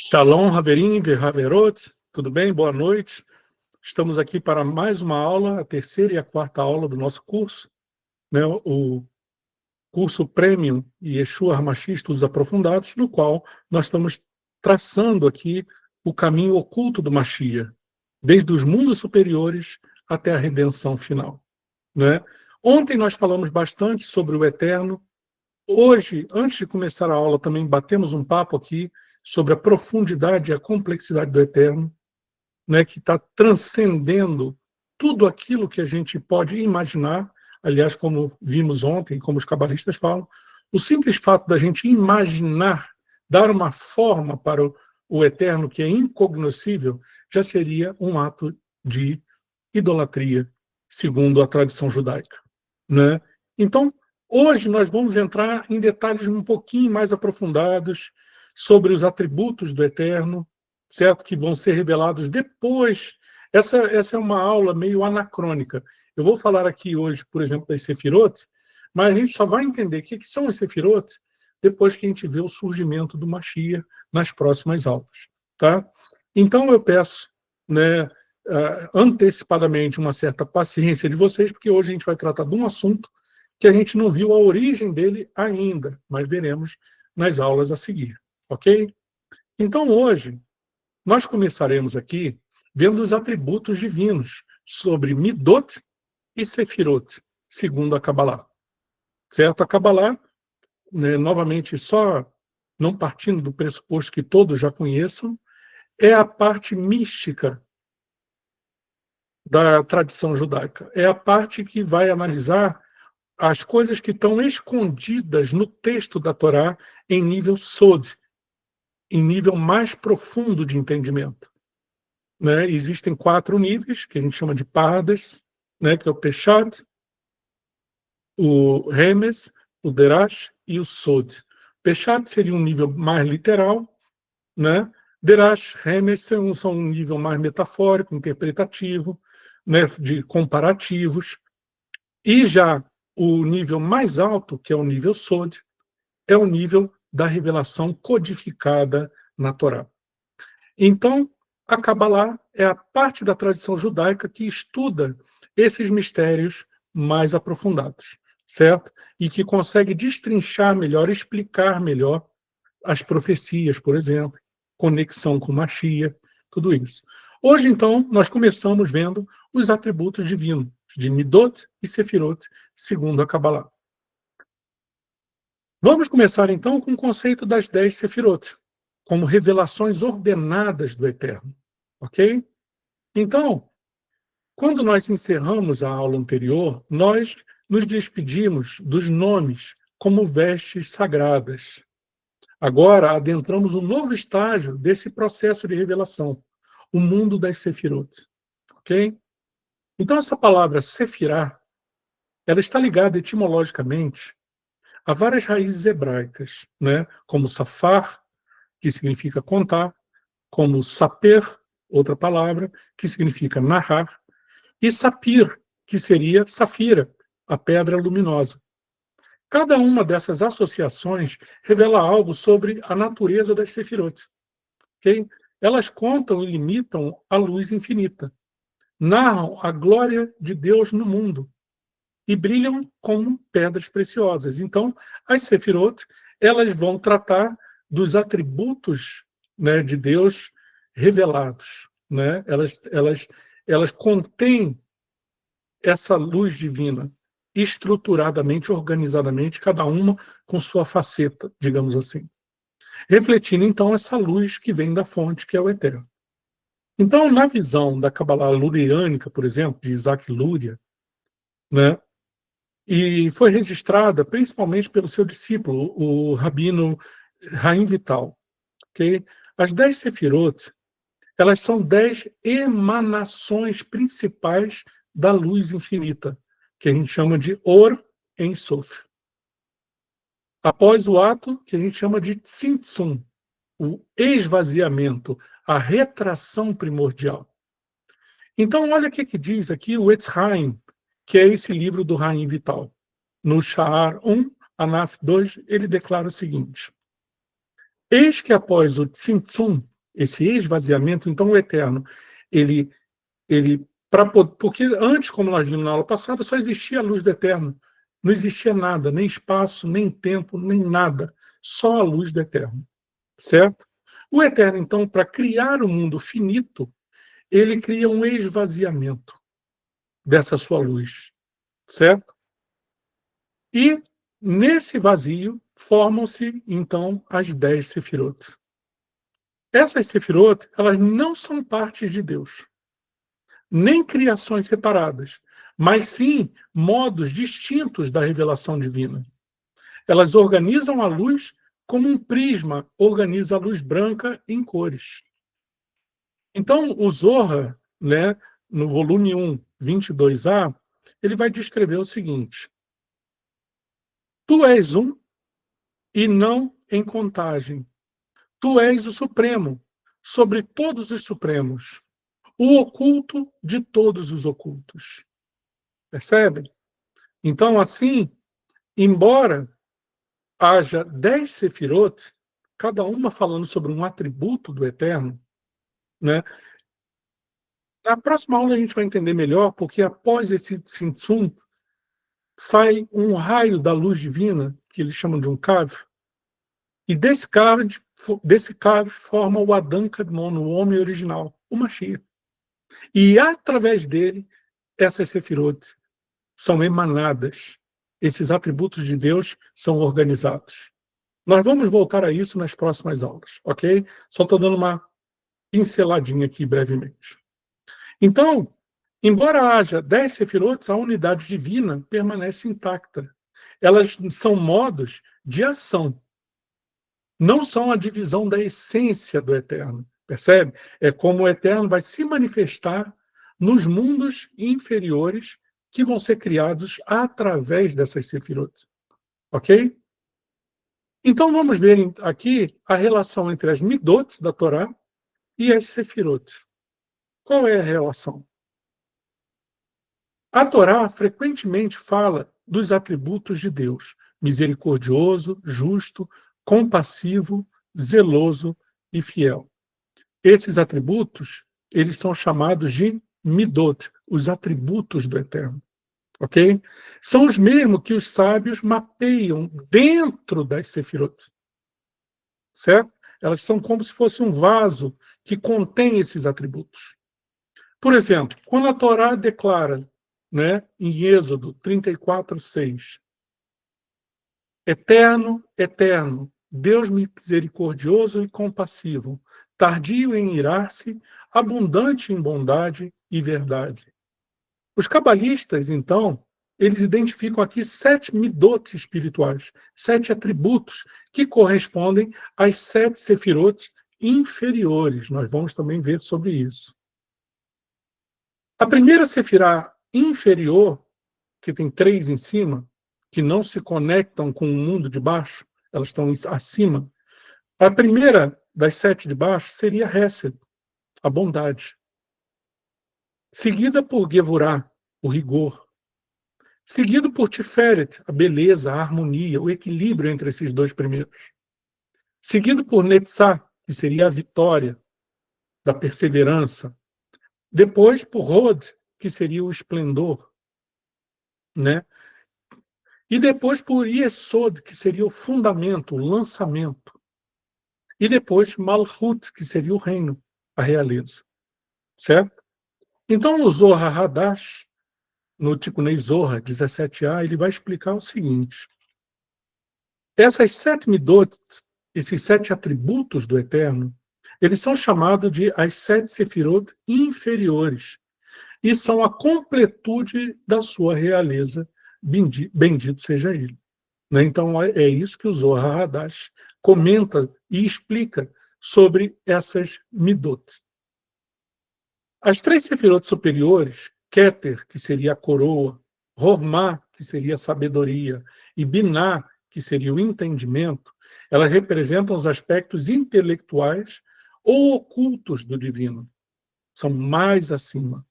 Shalom, Haverim, Haverot, tudo bem? Boa noite. Estamos aqui para mais uma aula, a terceira e a quarta aula do nosso curso, né? O curso Premium Yeshua HaMashiach, Estudos Aprofundados, no qual nós estamos traçando aqui o caminho oculto do Mashiach, desde os mundos superiores até a redenção final, né? Ontem nós falamos bastante sobre o Eterno. Hoje, antes de começar a aula, também batemos um papo aqui sobre a profundidade e a complexidade do Eterno, né, que está transcendendo tudo aquilo que a gente pode imaginar. Aliás, como vimos ontem, como os cabalistas falam, o simples fato da gente imaginar, dar uma forma para o Eterno que é incognoscível, já seria um ato de idolatria, segundo a tradição judaica, né? Então, hoje nós vamos entrar em detalhes um pouquinho mais aprofundados sobre os atributos do Eterno, certo? Que vão ser revelados depois. Essa é uma aula meio anacrônica. Eu vou falar aqui hoje, por exemplo, das Sefirot, mas a gente só vai entender o que são as Sefirot depois que a gente vê o surgimento do Mashiach nas próximas aulas, tá? Então eu peço, né, antecipadamente uma certa paciência de vocês, porque hoje a gente vai tratar de um assunto que a gente não viu a origem dele ainda, mas veremos nas aulas a seguir, ok? Então hoje nós começaremos aqui vendo os atributos divinos sobre Midot e Sefirot, segundo a Kabbalah. Certo? A Kabbalah, né, novamente, só não partindo do pressuposto que todos já conheçam, é a parte mística da tradição judaica. É a parte que vai analisar as coisas que estão escondidas no texto da Torá em nível Sod, em nível mais profundo de entendimento. Né? Existem 4 níveis, que a gente chama de Pardes, né? Que é o Peshat, o Remes, o Derash e o Sod. Peshat seria um nível mais literal, né? Derash, Remes são um nível mais metafórico, interpretativo, né? De comparativos. E já o nível mais alto, que é o nível Sod, é o nível da revelação codificada na Torá. Então, a Kabbalah é a parte da tradição judaica que estuda esses mistérios mais aprofundados, certo? E que consegue destrinchar melhor, explicar melhor as profecias, por exemplo, conexão com Mashiach, tudo isso. Hoje, então, nós começamos vendo os atributos divinos de Midot e Sefirot, segundo a Kabbalah. Vamos começar, então, com o conceito das 10 Sefirot, como revelações ordenadas do Eterno. Ok? Então, quando nós encerramos a aula anterior, nós nos despedimos dos nomes como vestes sagradas. Agora adentramos um novo estágio desse processo de revelação, o mundo das Sefirot. Ok? Então, essa palavra Sefirah, ela está ligada etimologicamente a várias raízes hebraicas, né? Como Safar, que significa contar, como Saper, outra palavra, que significa narrar, e Sapir, que seria safira, a pedra luminosa. Cada uma dessas associações revela algo sobre a natureza das Sefirot. Okay? Elas contam e limitam a luz infinita, narram a glória de Deus no mundo e brilham como pedras preciosas. Então, as Sefirot, elas vão tratar dos atributos, né, de Deus revelados. Né? Elas contêm essa luz divina estruturadamente, organizadamente, cada uma com sua faceta, digamos assim. Refletindo, então, essa luz que vem da fonte, que é o Eterno. Então, na visão da Kabbalah luriânica, por exemplo, de Isaac Luria, né, e foi registrada principalmente pelo seu discípulo, o rabino Haim Vital. Okay? As 10 Sefirot, elas são 10 emanações principais da luz infinita, que a gente chama de Or Ein Sof. Após o ato que a gente chama de Tzimtzum, o esvaziamento, a retração primordial. Então, olha o que diz aqui o Etz Haim, que é esse livro do Haim Vital. No Sha'ar 1, Anaf 2, ele declara o seguinte: eis que após o Tzimtzum, esse esvaziamento, então o Eterno, ele porque antes, como nós vimos na aula passada, só existia a luz do Eterno. Não existia nada, nem espaço, nem tempo, nem nada. Só a luz do Eterno. Certo? O Eterno, então, para criar o mundo finito, ele cria um esvaziamento dessa sua luz. Certo? E, nesse vazio, formam-se, então, as 10 sefirot. Essas sefirot, elas não são partes de Deus, nem criações separadas, mas sim modos distintos da revelação divina. Elas organizam a luz como um prisma organiza a luz branca em cores. Então, o Zohar, né, no volume 1, 22a, ele vai descrever o seguinte: Tu és um e não em contagem. Tu és o Supremo, sobre todos os supremos, o oculto de todos os ocultos. Percebe? Então, assim, embora haja 10 sefirot, cada uma falando sobre um atributo do Eterno, né? Na próxima aula a gente vai entender melhor, porque após esse Tzimtzum, sai um raio da luz divina, que eles chamam de um Kav, e desse Kav forma o Adão Kadmon, o homem original, o Mashiach. E através dele, essas sefirot são emanadas. Esses atributos de Deus são organizados. Nós vamos voltar a isso nas próximas aulas, ok? Só estou dando uma pinceladinha aqui brevemente. Então, embora haja 10 sefirotes, a unidade divina permanece intacta. Elas são modos de ação, não são a divisão da essência do Eterno, percebe? É como o Eterno vai se manifestar nos mundos inferiores que vão ser criados através dessas sefirotes, ok? Então vamos ver aqui a relação entre as midot da Torá e as sefirot. Qual é a relação? A Torá frequentemente fala dos atributos de Deus: misericordioso, justo, compassivo, zeloso e fiel. Esses atributos, eles são chamados de midot, os atributos do Eterno. Ok? São os mesmos que os sábios mapeiam dentro das sefirot. Certo? Elas são como se fosse um vaso que contém esses atributos. Por exemplo, quando a Torá declara, né, em Êxodo 34:6, Eterno, eterno, Deus misericordioso e compassivo, tardio em irar-se, abundante em bondade e verdade. Os cabalistas, então, eles identificam aqui 7 midot espirituais, 7 atributos que correspondem às 7 sefirot inferiores. Nós vamos também ver sobre isso. A primeira sefirá inferior, que tem 3 em cima, que não se conectam com o mundo de baixo, elas estão acima. A primeira das 7 de baixo seria Hesed, a bondade. Seguida por Gevurah, o rigor. Seguido por Tiferet, a beleza, a harmonia, o equilíbrio entre esses dois primeiros. Seguido por Netzah, que seria a vitória da perseverança. Depois por Hod, que seria o esplendor, né? E depois por Yesod, que seria o fundamento, o lançamento. E depois Malchut, que seria o reino, a realeza. Certo? Então, no Zohar Hadash, no Tikunei Zohar 17a, ele vai explicar o seguinte: essas 7 midot, esses 7 atributos do Eterno, eles são chamados de as 7 sefirot inferiores e são a completude da sua realeza, bendito seja ele. Né? Então, é isso que o Zohar Hadash comenta e explica sobre essas midot. As 3 sefirot superiores, Keter, que seria a coroa, Hormá, que seria a sabedoria, e Biná, que seria o entendimento, elas representam os aspectos intelectuais ou ocultos do divino. São mais acima.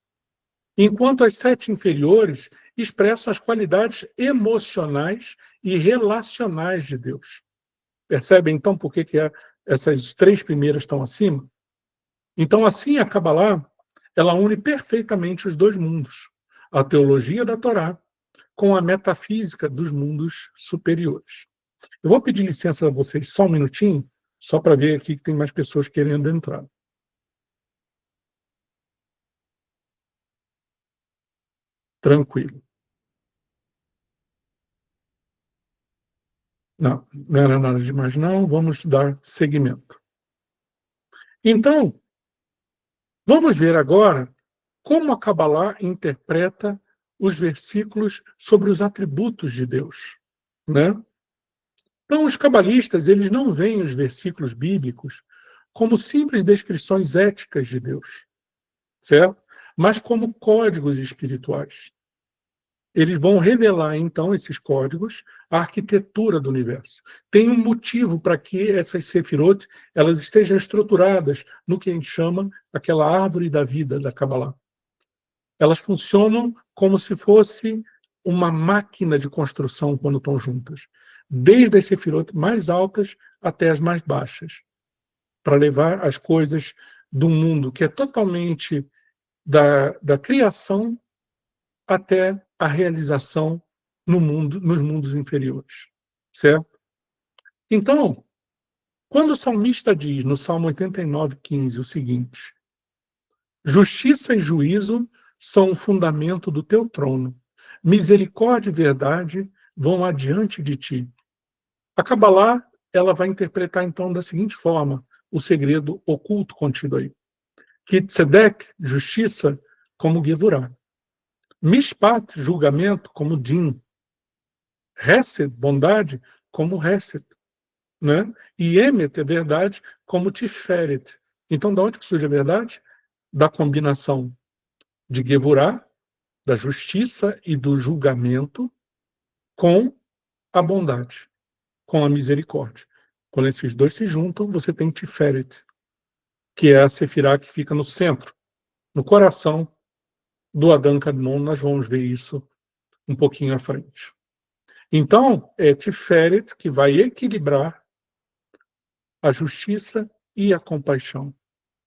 Enquanto as 7 inferiores expressam as qualidades emocionais e relacionais de Deus. Percebem, então, por que essas 3 primeiras estão acima? Então, assim, a Kabbalah, ela une perfeitamente os dois mundos, a teologia da Torá com a metafísica dos mundos superiores. Eu vou pedir licença a vocês só um minutinho, só para ver aqui que tem mais pessoas querendo entrar. Tranquilo. Não, não era nada demais, não. Vamos dar seguimento. Então, vamos ver agora como a Kabbalah interpreta os versículos sobre os atributos de Deus, né? Então, os cabalistas, eles não veem os versículos bíblicos como simples descrições éticas de Deus, certo? Mas como códigos espirituais. Eles vão revelar, então, esses códigos, a arquitetura do universo. Tem um motivo para que essas sefirot elas estejam estruturadas no que a gente chama aquela árvore da vida da Kabbalah. Elas funcionam como se fosse uma máquina de construção quando estão juntas, desde as sefirot mais altas até as mais baixas, para levar as coisas do mundo que é totalmente da criação até a realização no mundo, nos mundos inferiores, certo? Então, quando o salmista diz no Salmo 89:15 o seguinte: justiça e juízo são o fundamento do teu trono, misericórdia e verdade vão adiante de ti. A Kabbalah, ela vai interpretar então da seguinte forma o segredo oculto contido aí: que tzedek, justiça, como Gevurah; mishpat, julgamento, como din; Hesed, bondade, como Hesed, né? E Emet, é verdade, como Tiferet. Então, de onde surge a verdade? Da combinação de Gevurah, da justiça e do julgamento, com a bondade, com a misericórdia. Quando esses dois se juntam, você tem Tiferet, que é a Sefirá que fica no centro, no coração do Adão Kadmon. Nós vamos ver isso um pouquinho à frente. Então, é Tiferet que vai equilibrar a justiça e a compaixão,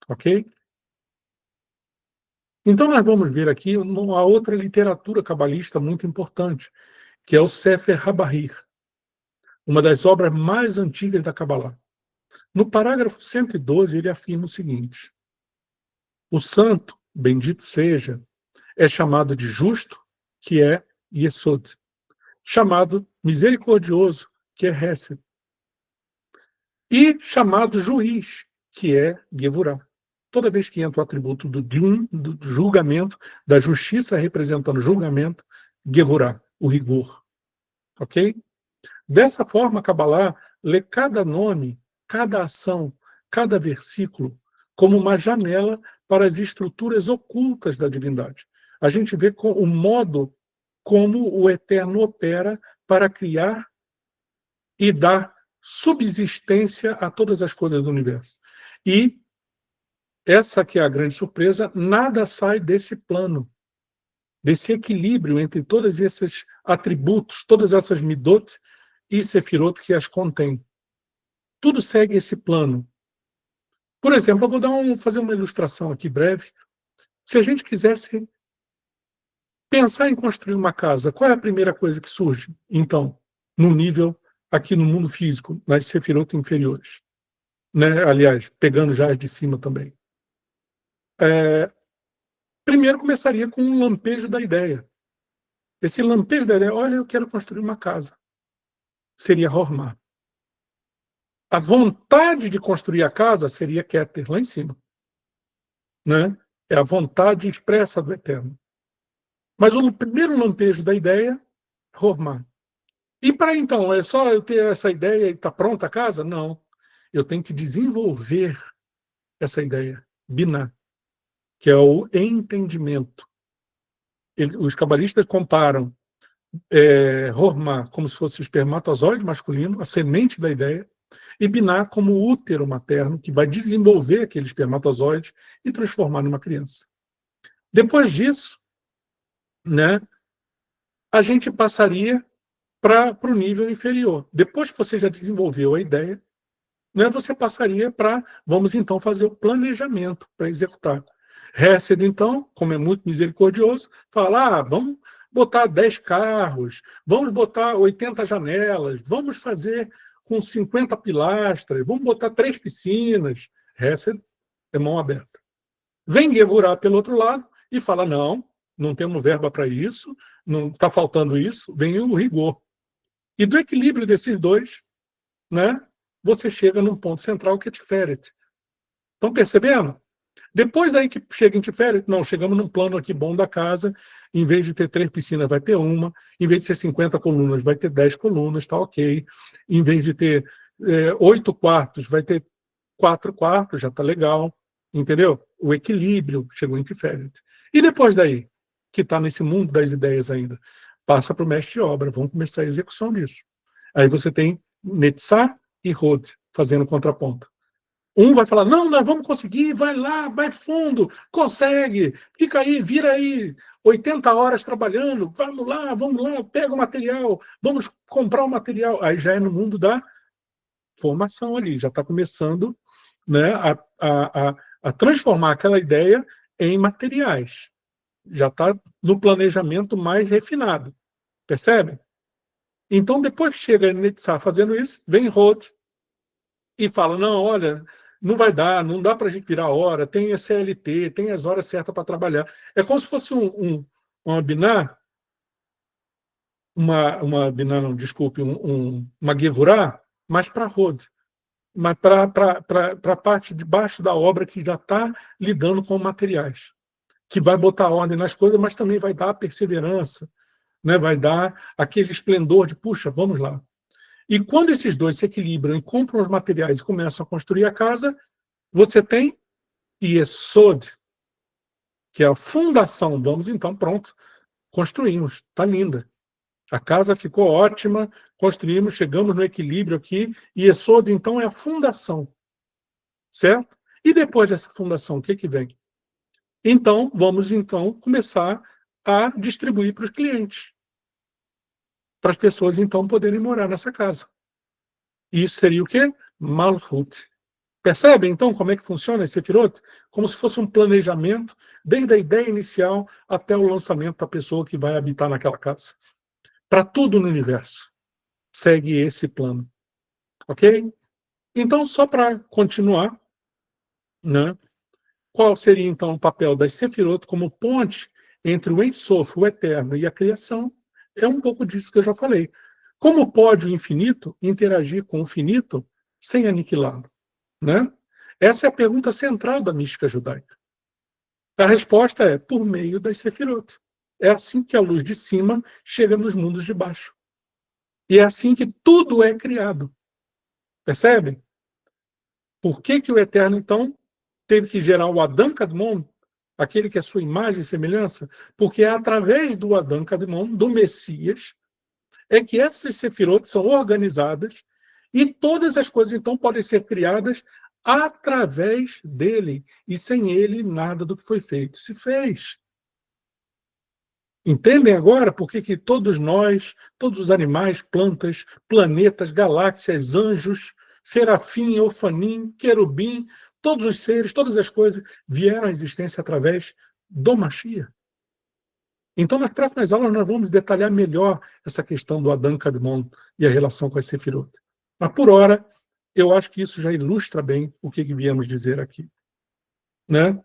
ok? Então nós vamos ver aqui uma outra literatura cabalista muito importante, que é o Sefer HaBahir, uma das obras mais antigas da Kabbalah. No parágrafo 112, ele afirma o seguinte: o santo, bendito seja, é chamado de justo, que é Yesod, chamado misericordioso, que é Hesed, e chamado juiz, que é Gevurah. Toda vez que entra o atributo do din, do julgamento, da justiça representando o julgamento, Gevurah, o rigor. Ok? Dessa forma, a Kabbalah lê cada nome, cada ação, cada versículo como uma janela para as estruturas ocultas da divindade. A gente vê o modo como o Eterno opera para criar e dar subsistência a todas as coisas do universo. E essa que é a grande surpresa: nada sai desse plano, desse equilíbrio entre todos esses atributos, todas essas midot e sefirot que as contêm. Tudo segue esse plano. Por exemplo, eu vou fazer uma ilustração aqui breve. Se a gente quisesse pensar em construir uma casa, qual é a primeira coisa que surge, então, no nível aqui no mundo físico, nas sefirot inferiores? Né? Aliás, pegando já as de cima também. Primeiro começaria com um lampejo da ideia. Esse lampejo da ideia: olha, eu quero construir uma casa. Seria Hormah. A vontade de construir a casa seria Keter, lá em cima. Né? É a vontade expressa do Eterno. Mas o primeiro lampejo da ideia, Hormah. E para então, é só eu ter essa ideia e está pronta a casa? Não. Eu tenho que desenvolver essa ideia, Binah, que é o entendimento. Os cabalistas comparam Hormah como se fosse o espermatozoide masculino, a semente da ideia, e Binah como o útero materno, que vai desenvolver aquele espermatozoide e transformar numa criança. Depois disso, né, a gente passaria para o nível inferior. Depois que você já desenvolveu a ideia, né, você passaria para, vamos então fazer o planejamento para executar. Hesed, então, como é muito misericordioso, fala, vamos botar 10 carros, vamos botar 80 janelas, vamos fazer com 50 pilastras, vamos botar 3 piscinas. Hesed é mão aberta. Vem Gevurah pelo outro lado e fala, não temos verba para isso, não está faltando isso, vem o rigor. E do equilíbrio desses dois, né, você chega num ponto central que é Tiferet. Estão percebendo? Depois aí que chega em Tiferet, não, chegamos num plano aqui bom da casa, em vez de ter 3 piscinas, vai ter uma, em vez de ser 50 colunas, vai ter 10 colunas, está ok. Em vez de ter 8 quartos, vai ter 4 quartos, já está legal, entendeu? O equilíbrio chegou em Tiferet. E depois daí, que está nesse mundo das ideias ainda, passa para o mestre de obra, vamos começar a execução disso. Aí você tem Netzah e Hod fazendo contraponto. Um vai falar, não, nós vamos conseguir, vai lá, vai fundo, consegue, fica aí, vira aí 80 horas trabalhando, vamos lá, pega o material, vamos comprar o material. Aí já é no mundo da formação ali, já está começando, né, a transformar aquela ideia em materiais. Já está no planejamento mais refinado, percebe? Então, depois que chega a Netzah fazendo isso, vem Hod e fala, não, olha, não vai dar, não dá para a gente virar hora, tem a CLT, tem as horas certas para trabalhar. É como se fosse uma biná, uma biná, não, desculpe, uma Gevurah, mas para Hod, mas para a parte de baixo da obra que já está lidando com materiais, que vai botar ordem nas coisas, mas também vai dar perseverança, né? Vai dar aquele esplendor de, puxa, vamos lá. E quando esses dois se equilibram e compram os materiais e começam a construir a casa, você tem Yesod, que é a fundação. Vamos então, pronto, construímos, está linda. A casa ficou ótima, construímos, chegamos no equilíbrio aqui. Yesod, então, é a fundação, certo? E depois dessa fundação, o que vem? Então, vamos então começar a distribuir para os clientes, para as pessoas então poderem morar nessa casa. Isso seria o quê? Malchut. Percebe, então, como é que funciona esse Sefirot? Como se fosse um planejamento, desde a ideia inicial até o lançamento da pessoa que vai habitar naquela casa. Para tudo no universo. Segue esse plano. Ok? Então, só para continuar, né, qual seria, então, o papel das Sefirot como ponte entre o Ein Sof, o eterno, e a criação? É um pouco disso que eu já falei. Como pode o infinito interagir com o finito sem aniquilá-lo? Né? Essa é a pergunta central da mística judaica. A resposta é por meio das Sefirot. É assim que a luz de cima chega nos mundos de baixo. E é assim que tudo é criado. Percebem? Por que o Eterno, então, teve que gerar o Adam Kadmon, aquele que é sua imagem e semelhança? Porque é através do Adam Kadmon, do Messias, é que essas Sefirot são organizadas e todas as coisas, então, podem ser criadas através dele. E sem ele, nada do que foi feito se fez. Entendem agora por que todos nós, todos os animais, plantas, planetas, galáxias, anjos, serafim, eufanim, querubim, todos os seres, todas as coisas vieram à existência através do Mashiach? Então, nas próximas aulas, nós vamos detalhar melhor essa questão do Adam Kadmon e a relação com as Sefirot. Mas, por hora, eu acho que isso já ilustra bem o que viemos dizer aqui. Né?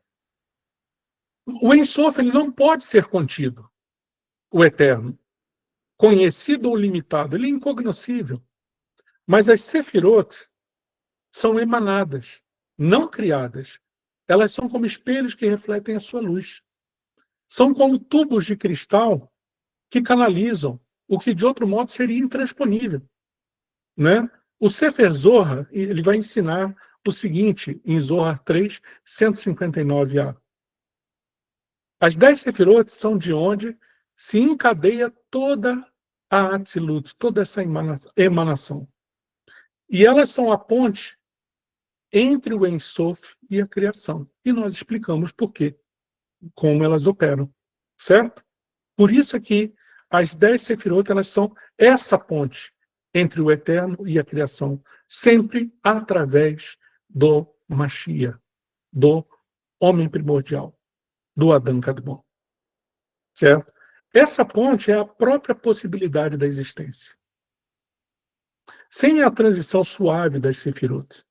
O Ein Sof, ele não pode ser contido, o eterno. Conhecido ou limitado, ele é incognoscível. Mas as Sefirot são emanadas, não criadas. Elas são como espelhos que refletem a sua luz. São como tubos de cristal que canalizam o que de outro modo seria intransponível. Né? O Sefer Zohar, ele vai ensinar o seguinte, em Zohar 3, 159a. As 10 Sefirot são de onde se encadeia toda a Atzilut, toda essa emanação. E elas são a ponte entre o Ein Sof e a criação. E nós explicamos por quê, como elas operam, certo? Por isso aqui, as 10 Sefirot, elas são essa ponte entre o eterno e a criação, sempre através do Mashiach, do homem primordial, do Adão Kadmon. Certo? Essa ponte é a própria possibilidade da existência. Sem a transição suave das Sefirot,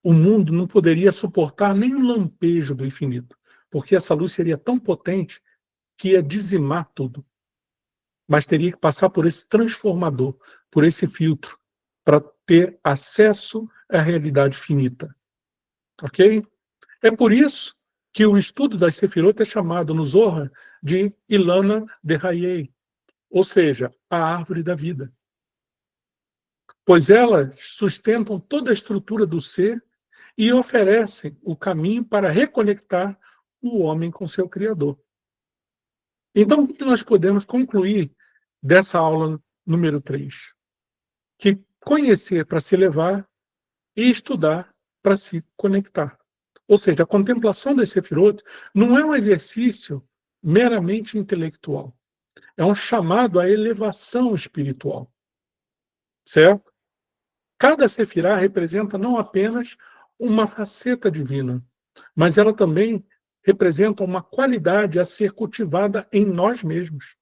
o mundo não poderia suportar nem um lampejo do infinito, porque essa luz seria tão potente que ia dizimar tudo. Mas teria que passar por esse transformador, por esse filtro, para ter acesso à realidade finita. Ok? É por isso que o estudo das Sefirot é chamado no Zohar de Ilana de Hayei, ou seja, a árvore da vida. Pois elas sustentam toda a estrutura do ser e oferecem o caminho para reconectar o homem com seu Criador. Então, o que nós podemos concluir dessa aula número 3? Que conhecer para se elevar e estudar para se conectar. Ou seja, a contemplação das Sefirot não é um exercício meramente intelectual. É um chamado à elevação espiritual. Certo? Cada Sefirá representa não apenas uma faceta divina, mas ela também representa uma qualidade a ser cultivada em nós mesmos.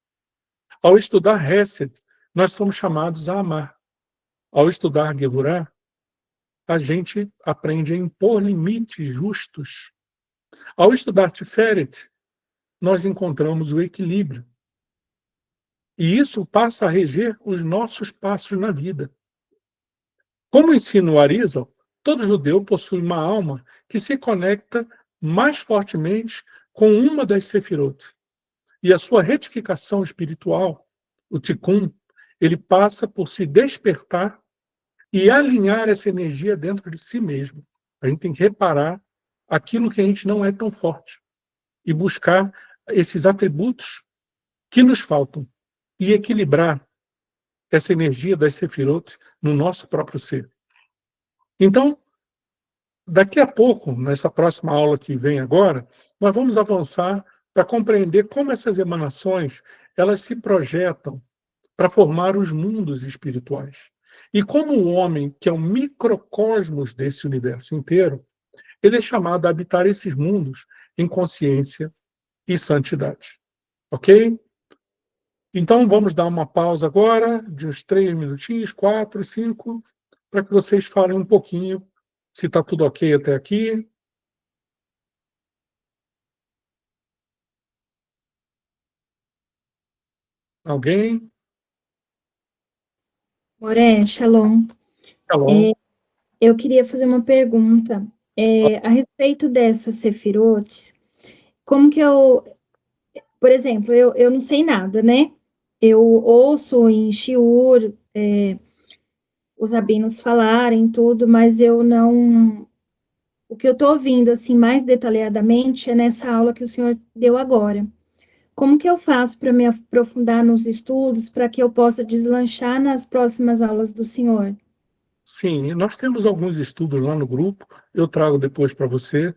Ao estudar Hesed, nós somos chamados a amar. Ao estudar Gevurah, a gente aprende a impor limites justos. Ao estudar Tiferet, nós encontramos o equilíbrio. E isso passa a reger os nossos passos na vida. Como ensina o Arizal, todo judeu possui uma alma que se conecta mais fortemente com uma das Sefirot. E a sua retificação espiritual, o Tikkun, ele passa por se despertar e alinhar essa energia dentro de si mesmo. A gente tem que reparar aquilo que a gente não é tão forte e buscar esses atributos que nos faltam e equilibrar essa energia das Sefirot no nosso próprio ser. Então, daqui a pouco, nessa próxima aula que vem agora, nós vamos avançar para compreender como essas emanações elas se projetam para formar os mundos espirituais. E como o homem, que é um microcosmos desse universo inteiro, ele é chamado a habitar esses mundos em consciência e santidade. Ok? Então vamos dar uma pausa agora, de uns 3 minutinhos, 4, 5, para que vocês falem um pouquinho se está tudo ok até aqui. Alguém? Moré, Shalom. Shalom. Eu queria fazer uma pergunta a respeito dessa Sefirot. Como que por exemplo, eu não sei nada, né? Eu ouço em Shiur os rabinos falarem tudo, mas eu não. O que eu estou ouvindo assim mais detalhadamente é nessa aula que o senhor deu agora. Como que eu faço para me aprofundar nos estudos para que eu possa deslanchar nas próximas aulas do senhor? Sim, nós temos alguns estudos lá no grupo, eu trago depois para você.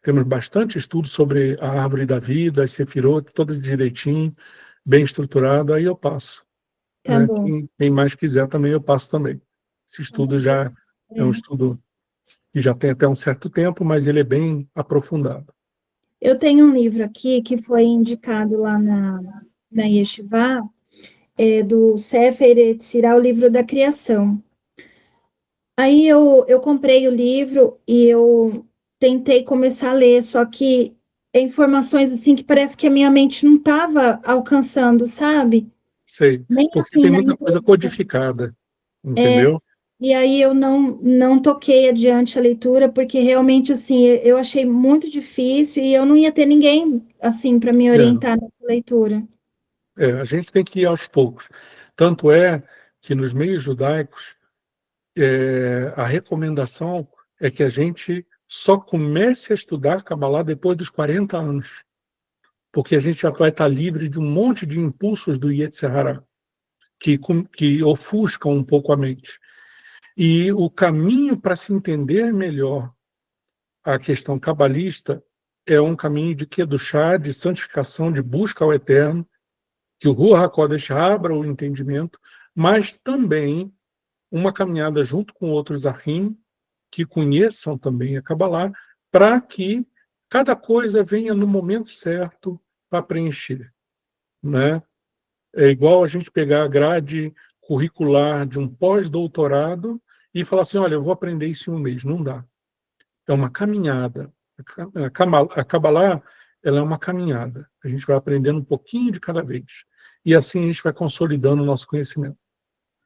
Temos bastante estudo sobre a árvore da vida, as sefirot, todas direitinho, bem estruturado, aí eu passo. Tá Né? bom. Quem mais quiser também eu passo também. Esse estudo já é um É. estudo que já tem até um certo tempo, mas ele é bem aprofundado. Eu tenho um livro aqui que foi indicado lá na Yeshiva, do Sefer Yetzirah, o livro da criação. Aí eu comprei o livro e eu tentei começar a ler, só que é informações assim que parece que a minha mente não estava alcançando, sabe? Sei, Nem porque assim tem na muita coisa introdução. codificada, entendeu? E aí eu não toquei adiante a leitura, porque realmente assim, eu achei muito difícil e eu não ia ter ninguém assim para me É, orientar nessa leitura. a gente tem que ir aos poucos. Tanto é que nos meios judaicos, a recomendação é que a gente só comece a estudar Kabbalah depois dos 40 anos, porque a gente já vai estar livre de um monte de impulsos do Yetzer Hara, que ofuscam um pouco a mente. E o caminho para se entender melhor a questão cabalista é um caminho de kedushá, de santificação, de busca ao eterno, que o Ruach HaKodesh abra o entendimento, mas também uma caminhada junto com outros Ahim, que conheçam também a Kabbalah, para que cada coisa venha no momento certo para preencher, né? É igual a gente pegar a grade curricular de um pós-doutorado e falar assim, olha, eu vou aprender isso em um mês. Não dá. É uma caminhada. A Kabbalah, ela é uma caminhada. A gente vai aprendendo um pouquinho de cada vez. E assim a gente vai consolidando o nosso conhecimento.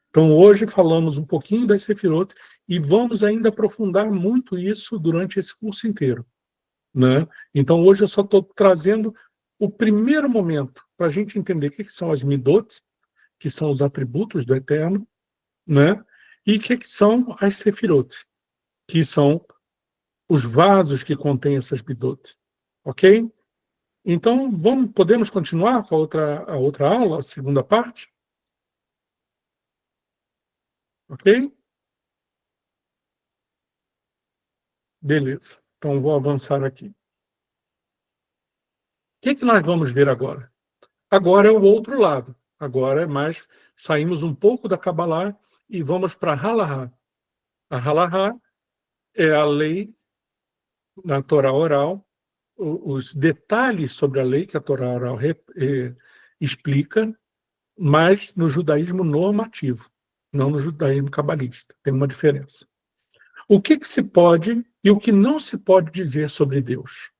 Então, hoje falamos um pouquinho das Sefirot e vamos ainda aprofundar muito isso durante esse curso inteiro, né? Então, hoje eu só estou trazendo o primeiro momento para a gente entender o que são as Midot, que são os atributos do Eterno, né? E o que são as Sefirot, que são os vasos que contêm essas Midot, ok? Então, podemos continuar com a outra aula, a segunda parte? Ok? Beleza. Então, vou avançar aqui. O que nós vamos ver agora? Agora é o outro lado. Agora é mais, saímos um pouco da Kabbalah e vamos para a Halahá. A Halahá é a lei na Torá oral, os detalhes sobre a lei que a Torá oral explica, mas no judaísmo normativo, não no judaísmo cabalista. Tem uma diferença. O que se pode e o que não se pode dizer sobre Deus?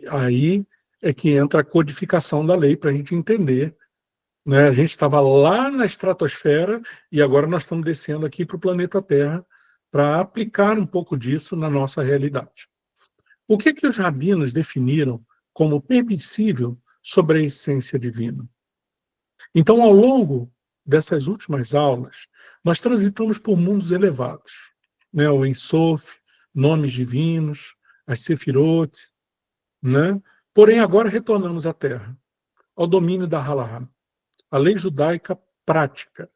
Aí é que entra a codificação da lei para a gente entender, né? A gente estava lá na estratosfera e agora nós estamos descendo aqui para o planeta Terra para aplicar um pouco disso na nossa realidade. O que os rabinos definiram como permissível sobre a essência divina? Então, ao longo dessas últimas aulas, nós transitamos por mundos elevados, né? O Ein Sof, nomes divinos, as Sefirot, né? Porém, agora retornamos à Terra, ao domínio da Halahá, a lei judaica prática.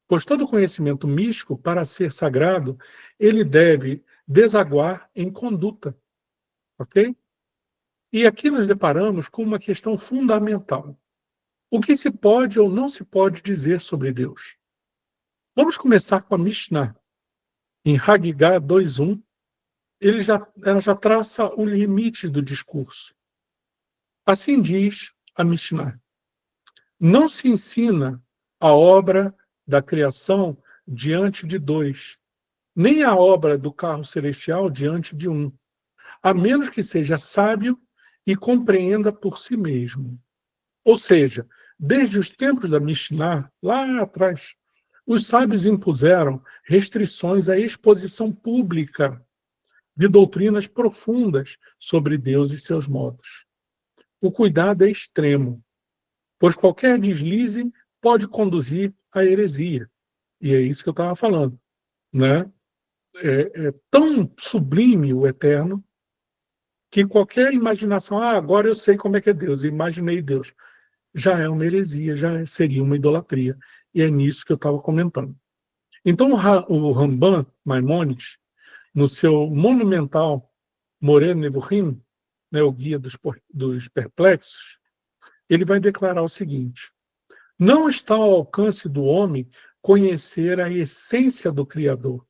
Pois todo conhecimento místico, para ser sagrado, ele deve desaguar em conduta, ok? E aqui nos deparamos com uma questão fundamental. O que se pode ou não se pode dizer sobre Deus? Vamos começar com a Mishnah. Em Hagigah 2:1, ela já traça o limite do discurso. Assim diz a Mishnah: não se ensina a obra da criação diante de dois, nem a obra do carro celestial diante de um, a menos que seja sábio e compreenda por si mesmo. Ou seja, desde os tempos da Mishnah, lá atrás, os sábios impuseram restrições à exposição pública de doutrinas profundas sobre Deus e seus modos. O cuidado é extremo, pois qualquer deslize pode conduzir à heresia. E é isso que eu estava falando, né? É tão sublime o Eterno que qualquer imaginação, agora eu sei como é que é Deus, imaginei Deus, já é uma heresia, já seria uma idolatria. E é nisso que eu estava comentando. Então, o Ramban Maimonides, no seu monumental Moreh Nevuchim, né, o Guia dos Perplexos, ele vai declarar o seguinte: não está ao alcance do homem conhecer a essência do Criador,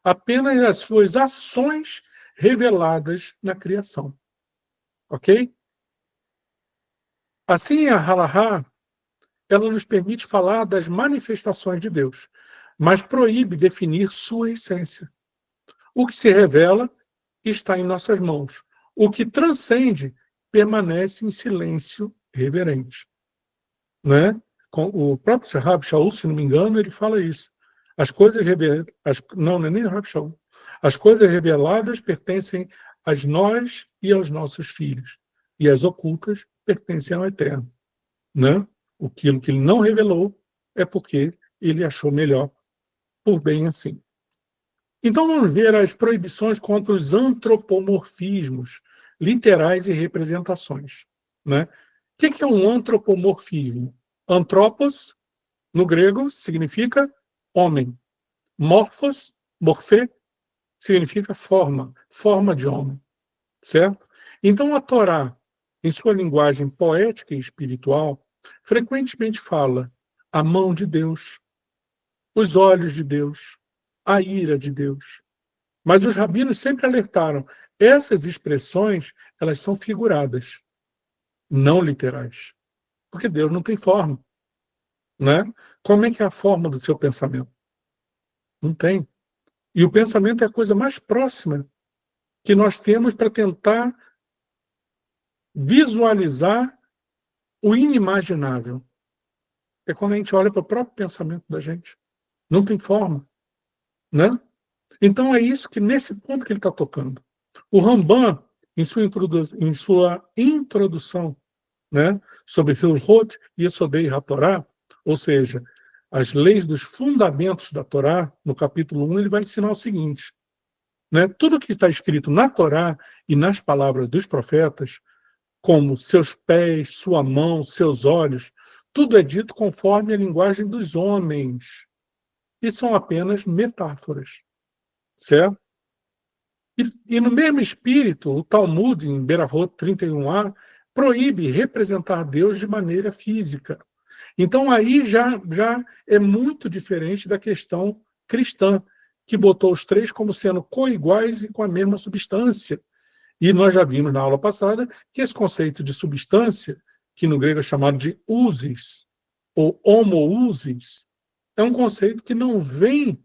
apenas as suas ações reveladas na criação. Ok? Assim, a Halahá, ela nos permite falar das manifestações de Deus, mas proíbe definir sua essência. O que se revela está em nossas mãos. O que transcende permanece em silêncio reverente. Né? O próprio Rav Shaul, se não me engano, ele fala isso. As coisas reveladas, não é nem Rav Shaul. As coisas reveladas pertencem a nós e aos nossos filhos, e as ocultas pertencem ao Eterno. Né? Aquilo que ele não revelou é porque ele achou melhor, por bem assim. Então vamos ver as proibições contra os antropomorfismos literais e representações. Né? O que é um antropomorfismo? Antropos, no grego, significa homem. Morphos, morfê, significa forma, forma de homem. Certo? Então a Torá, em sua linguagem poética e espiritual, frequentemente fala a mão de Deus, os olhos de Deus, a ira de Deus. Mas os rabinos sempre alertaram, essas expressões, elas são figuradas, não literais. Porque Deus não tem forma, né? Como é que é a forma do seu pensamento? Não tem. E o pensamento é a coisa mais próxima que nós temos para tentar visualizar o inimaginável. É quando a gente olha para o próprio pensamento da gente. Não tem forma, né? Então é isso que, nesse ponto que ele está tocando. O Ramban, em sua introdução, né, sobre Hilhot Yesodei HaTorá, ou seja, as leis dos fundamentos da Torá, no capítulo 1, ele vai ensinar o seguinte, né, tudo que está escrito na Torá e nas palavras dos profetas, como seus pés, sua mão, seus olhos, tudo é dito conforme a linguagem dos homens, e são apenas metáforas, certo? E no mesmo espírito, o Talmud, em Berahot 31a, proíbe representar Deus de maneira física. Então, aí já é muito diferente da questão cristã, que botou os três como sendo coiguais e com a mesma substância. E nós já vimos na aula passada que esse conceito de substância, que no grego é chamado de ousis, ou homoousis, é um conceito que não vem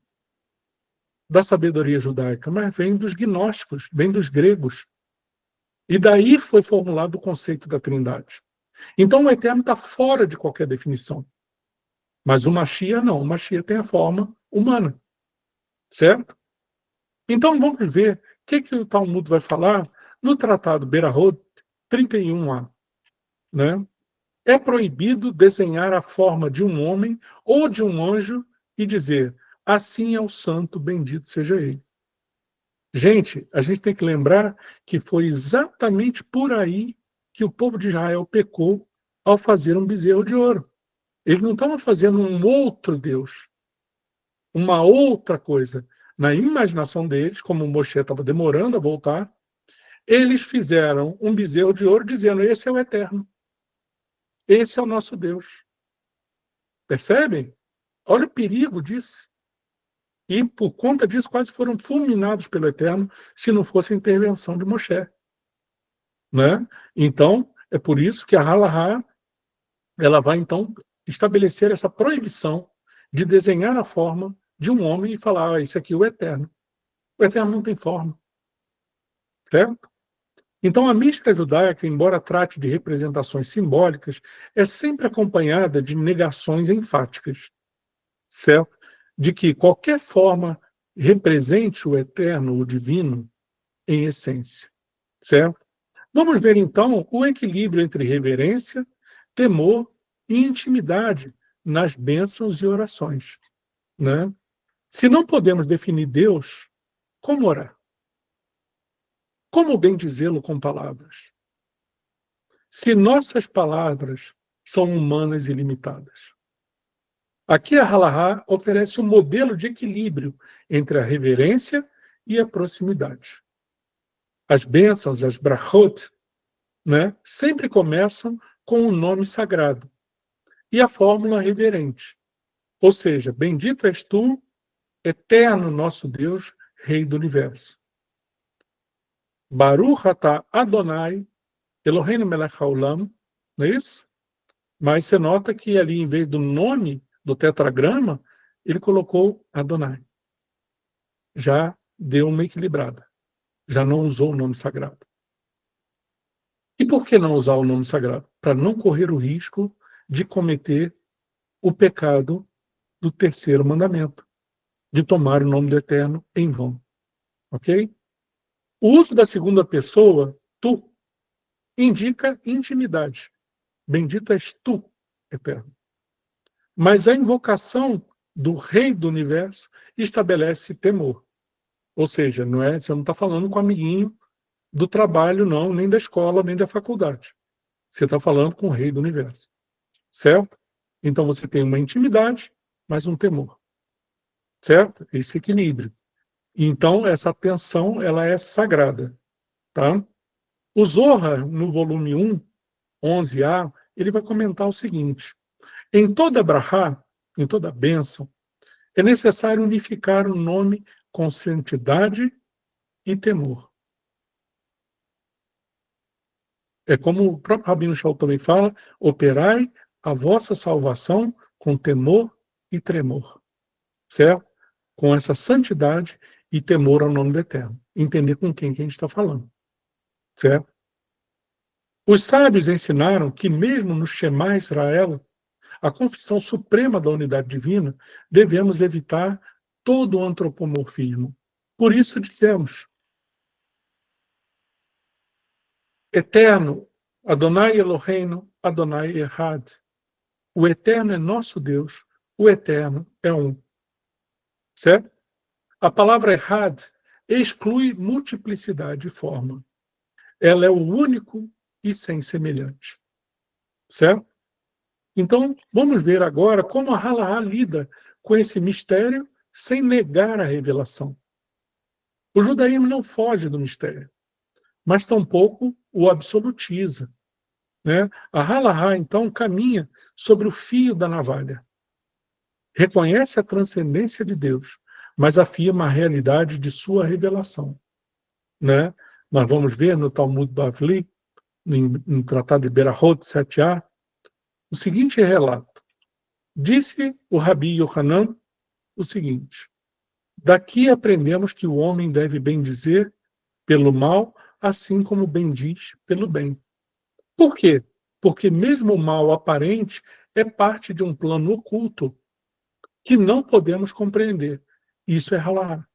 da sabedoria judaica, mas vem dos gnósticos, vem dos gregos. E daí foi formulado o conceito da Trindade. Então o Eterno está fora de qualquer definição. Mas o Mashiach não. O Mashiach tem a forma humana. Certo? Então vamos ver o que o Talmud vai falar no Tratado Berahot 31a. Né? É proibido desenhar a forma de um homem ou de um anjo e dizer, assim é o santo, bendito seja ele. Gente, a gente tem que lembrar que foi exatamente por aí que o povo de Israel pecou ao fazer um bezerro de ouro. Eles não estavam fazendo um outro Deus, uma outra coisa. Na imaginação deles, como o Moshe estava demorando a voltar, eles fizeram um bezerro de ouro dizendo, esse é o Eterno. Esse é o nosso Deus. Percebem? Olha o perigo disso. E, por conta disso, quase foram fulminados pelo Eterno, se não fosse a intervenção de Moshe. Né? Então, é por isso que a Halahá, ela vai, então, estabelecer essa proibição de desenhar a forma de um homem e falar, ah, esse aqui é o Eterno. O Eterno não tem forma. Certo? Então, a mística judaica, embora trate de representações simbólicas, é sempre acompanhada de negações enfáticas. Certo? De que qualquer forma represente o eterno, o divino, em essência. Certo? Vamos ver, então, o equilíbrio entre reverência, temor e intimidade nas bênçãos e orações. Né? Se não podemos definir Deus, como orar? Como bem dizê-lo com palavras? Se nossas palavras são humanas e limitadas. Aqui a Halahá oferece um modelo de equilíbrio entre a reverência e a proximidade. As bênçãos, as brachot, né, sempre começam com um nome sagrado e a fórmula reverente. Ou seja, bendito és tu, eterno nosso Deus, Rei do Universo. Baruch atah Adonai, Eloheinu melech haolam, não é isso? Mas você nota que ali, em vez do nome do tetragrama, ele colocou Adonai. Já deu uma equilibrada. Já não usou o nome sagrado. E por que não usar o nome sagrado? Para não correr o risco de cometer o pecado do terceiro mandamento, de tomar o nome do Eterno em vão. Ok? O uso da segunda pessoa, tu, indica intimidade. Bendito és tu, Eterno. Mas a invocação do Rei do Universo estabelece temor. Ou seja, você não está falando com o amiguinho do trabalho, não, nem da escola, nem da faculdade. Você está falando com o Rei do Universo. Certo? Então você tem uma intimidade, mas um temor. Certo? Esse equilíbrio. Então, essa atenção, ela é sagrada. Tá? O Zohar, no volume 1, 11a, ele vai comentar o seguinte. Em toda brahá, em toda bênção, é necessário unificar o nome com santidade e temor. É como o próprio Rabino Shaul também fala, operai a vossa salvação com temor e tremor, certo? Com essa santidade e temor ao nome do Eterno. Entender com quem que a gente está falando, certo? Os sábios ensinaram que mesmo no Shema Israel, a confissão suprema da unidade divina, devemos evitar todo o antropomorfismo. Por isso dizemos, Eterno, Adonai Eloheinu, Adonai Echad. O Eterno é nosso Deus, o Eterno é um. Certo? A palavra Echad exclui multiplicidade de forma. Ela é o único e sem semelhante. Certo? Então, vamos ver agora como a Halahá lida com esse mistério sem negar a revelação. O judaísmo não foge do mistério, mas tampouco o absolutiza. Né? A Halahá, então, caminha sobre o fio da navalha. Reconhece a transcendência de Deus, mas afirma a realidade de sua revelação. Né? Nós vamos ver no Talmud Bavli, no Tratado de Berahot 7a, o seguinte relato. Disse o Rabi Yohanan o seguinte: daqui aprendemos que o homem deve bendizer pelo mal, assim como bendiz pelo bem. Por quê? Porque mesmo o mal aparente é parte de um plano oculto que não podemos compreender. Isso é halahá.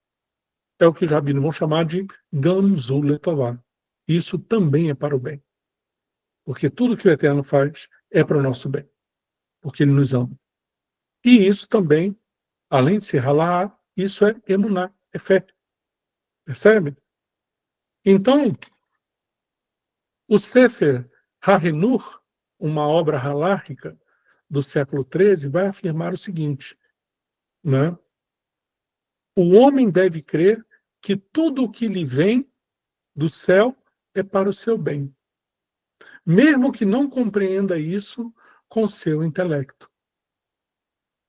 É o que os rabinos vão chamar de gamzu letová. Isso também é para o bem. Porque tudo que o Eterno faz é para o nosso bem. Porque Ele nos ama. E isso também, além de ser halahá, isso é emuná, é fé. Percebe? Então, o Sefer HaHenur, uma obra halárrica do século XIII, vai afirmar o seguinte, né? O homem deve crer que tudo o que lhe vem do céu é para o seu bem, mesmo que não compreenda isso com seu intelecto.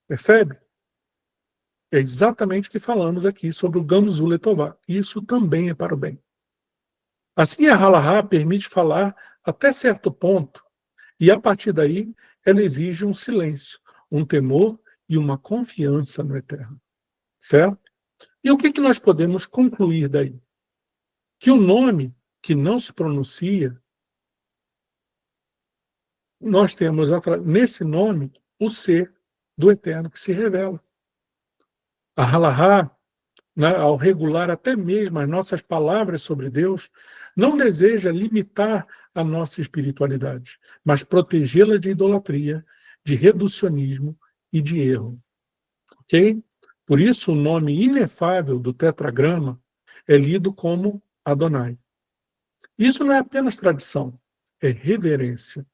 Percebe? É exatamente o que falamos aqui sobre o Gamzu Letová. Isso também é para o bem. Assim, a halahá permite falar até certo ponto, e a partir daí ela exige um silêncio, um temor e uma confiança no Eterno. Certo? E o que nós podemos concluir daí? Que o nome que não se pronuncia, nós temos nesse nome o ser do Eterno que se revela. A halahá, né, ao regular até mesmo as nossas palavras sobre Deus, não deseja limitar a nossa espiritualidade, mas protegê-la de idolatria, de reducionismo e de erro. Ok? Por isso, o nome inefável do tetragrama é lido como Adonai. Isso não é apenas tradição, é reverência.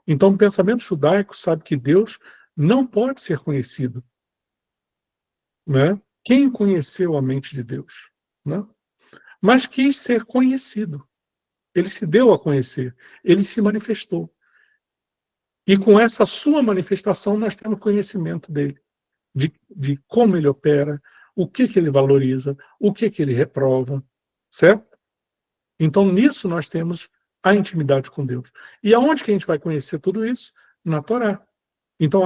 Então, o pensamento judaico sabe que Deus não pode ser conhecido. Né? Quem conheceu a mente de Deus? Né? Mas quis ser conhecido. Ele se deu a conhecer, ele se manifestou. E com essa sua manifestação, nós temos conhecimento dele, de como ele opera, o que ele valoriza, o que ele reprova, certo? Então, nisso nós temos a intimidade com Deus. E aonde que a gente vai conhecer tudo isso? Na Torá. Então,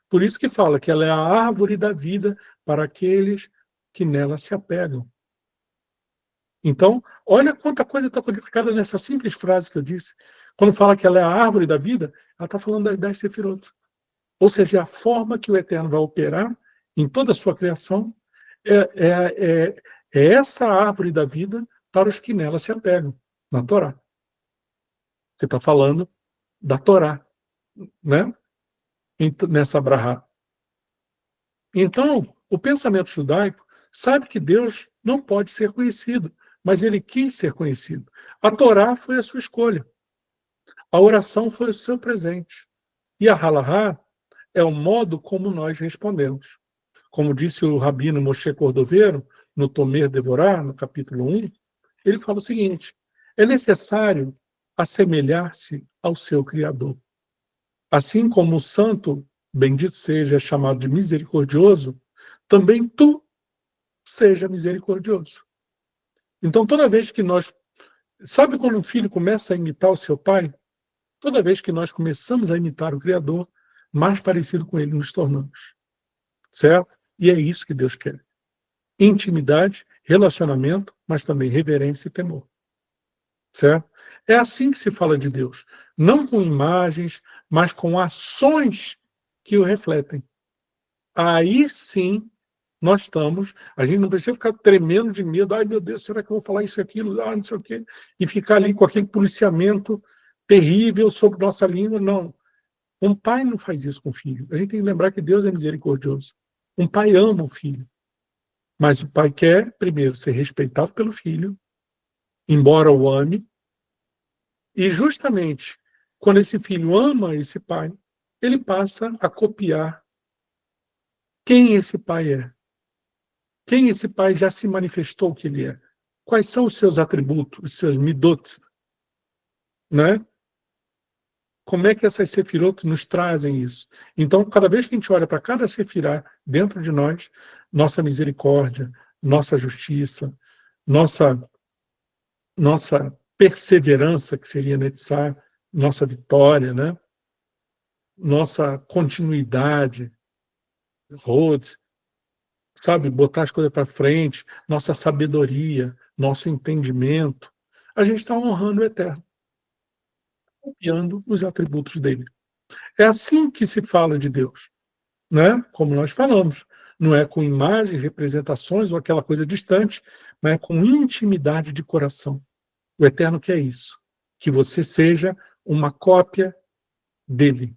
por isso que fala que ela é a árvore da vida para aqueles que nela se apegam. Então, olha quanta coisa está codificada nessa simples frase que eu disse. Quando fala que ela é a árvore da vida, ela está falando das 10 sefirot. Ou seja, a forma que o Eterno vai operar em toda a sua criação é essa árvore da vida para os que nela se apegam, na Torá. Você está falando da Torá, né? Nessa brahá. Então, o pensamento judaico sabe que Deus não pode ser conhecido, mas ele quis ser conhecido. A Torá foi a sua escolha. A oração foi o seu presente. E a halahá é o modo como nós respondemos. Como disse o rabino Moshe Cordoveiro, no Tomer Devorah, no capítulo 1, ele fala o seguinte: é necessário assemelhar-se ao seu Criador. Assim como o santo, bendito seja, é chamado de misericordioso, também tu seja misericordioso. Então, toda vez que nós... Sabe quando um filho começa a imitar o seu pai? Toda vez que nós começamos a imitar o Criador, mais parecido com ele nos tornamos. Certo? E é isso que Deus quer. Intimidade, relacionamento, mas também reverência e temor. Certo? É assim que se fala de Deus. Não com imagens, mas com ações que o refletem. Aí sim nós estamos... A gente não precisa ficar tremendo de medo. Ai, meu Deus, será que eu vou falar isso e aquilo? Ah, não sei o quê. E ficar ali com aquele policiamento terrível sobre nossa língua. Não. Um pai não faz isso com o filho. A gente tem que lembrar que Deus é misericordioso. Um pai ama o filho. Mas o pai quer, primeiro, ser respeitado pelo filho, embora o ame. E justamente quando esse filho ama esse pai, ele passa a copiar quem esse pai é. Quem esse pai já se manifestou que ele é. Quais são os seus atributos, os seus midot, né? Como é que essas sefirot nos trazem isso? Então, cada vez que a gente olha para cada sefirá dentro de nós, nossa misericórdia, nossa justiça, nossa perseverança, que seria Netzar, nossa vitória, né? Nossa continuidade, Rod, sabe, botar as coisas para frente, nossa sabedoria, nosso entendimento, a gente está honrando o Eterno, copiando os atributos dele. É assim que se fala de Deus, né? Como nós falamos, não é com imagens, representações ou aquela coisa distante, mas é com intimidade de coração. O Eterno quer isso, que você seja uma cópia dele.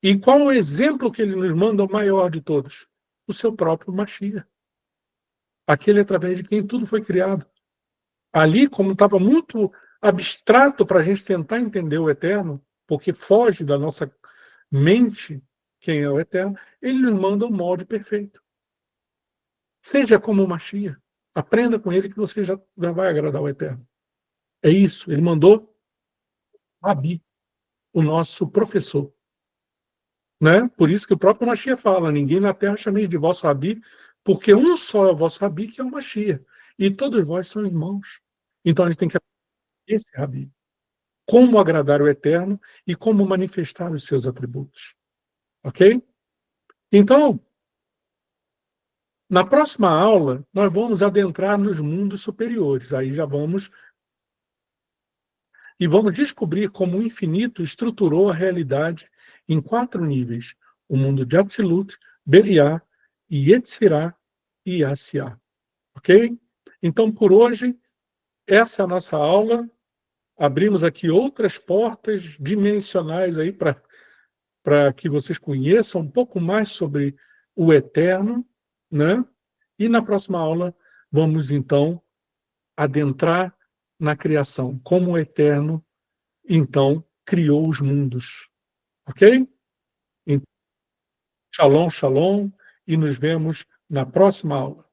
E qual o exemplo que ele nos manda, o maior de todos? O seu próprio Mashiach. Aquele através de quem tudo foi criado. Ali, como estava muito abstrato para a gente tentar entender o Eterno, porque foge da nossa mente quem é o Eterno, ele nos manda um molde perfeito. Seja como o Mashiach. Aprenda com ele que você já vai agradar o Eterno. É isso. Ele mandou Rabi, o nosso professor. Né? Por isso que o próprio Mashiach fala, ninguém na terra chame de vosso Rabi, porque um só é o vosso Rabi, que é o Mashiach. E todos vós são irmãos. Então a gente tem que aprender esse Rabi. Como agradar o Eterno e como manifestar os seus atributos. Ok? Então, na próxima aula, nós vamos adentrar nos mundos superiores. Aí já vamos... E vamos descobrir como o infinito estruturou a realidade em 4 níveis. O mundo de Atzilut, Beriá, Yetzirá e Asiá. Ok? Então, por hoje, essa é a nossa aula. Abrimos aqui outras portas dimensionais aí para que vocês conheçam um pouco mais sobre o Eterno, né? E na próxima aula vamos então adentrar na criação, como o Eterno então criou os mundos. Ok? Então, shalom, shalom, e nos vemos na próxima aula.